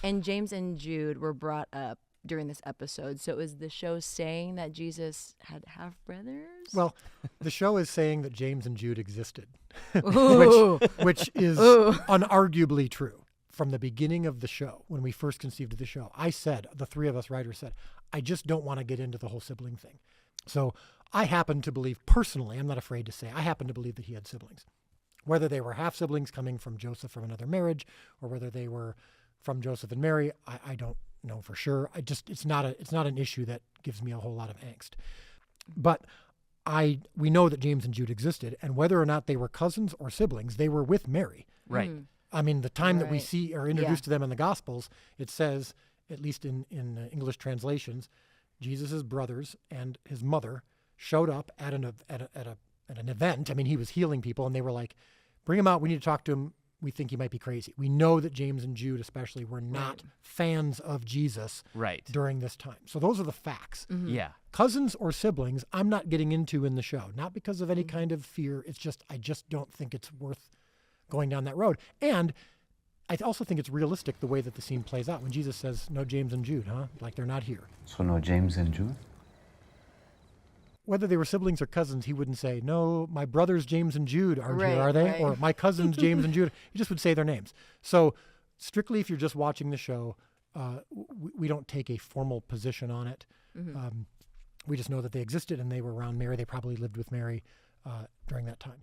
And James and Jude were brought up during this episode. So is the show saying that Jesus had half brothers? Well, the show is saying that James and Jude existed, Ooh. which is Ooh. unarguably true. From the beginning of the show, when we first conceived of the show, I said, the three of us writers said, I just don't want to get into the whole sibling thing. So I happen to believe, personally, I'm not afraid to say, I happen to believe that he had siblings. Whether they were half siblings coming from Joseph from another marriage, or whether they were from Joseph and Mary, I don't know for sure. It's not an issue that gives me a whole lot of angst. But we know that James and Jude existed, and whether or not they were cousins or siblings, they were with Mary. Right. I mean, the time that we Right. see or introduced to them in the Gospels, it says, at least in English translations, Jesus' brothers and his mother showed up at an event. I mean, he was healing people, and they were like, bring him out. We need to talk to him. We think he might be crazy. We know that James and Jude especially were not fans of Jesus Right. during this time. So those are the facts. Yeah. Cousins or siblings, I'm not getting into in the show, not because of any kind of fear. It's just, I just don't think it's worth going down that road. And I also think it's realistic the way that the scene plays out when Jesus says, no James and Jude, huh? Like they're not here. So no James and Jude? Whether they were siblings or cousins, he wouldn't say, no, my brothers James and Jude aren't Right, here, are they? right. Or my cousins James and Jude. He just would say their names. So strictly, if you're just watching the show, we don't take a formal position on it. We just know that they existed and they were around Mary. They probably lived with Mary during that time.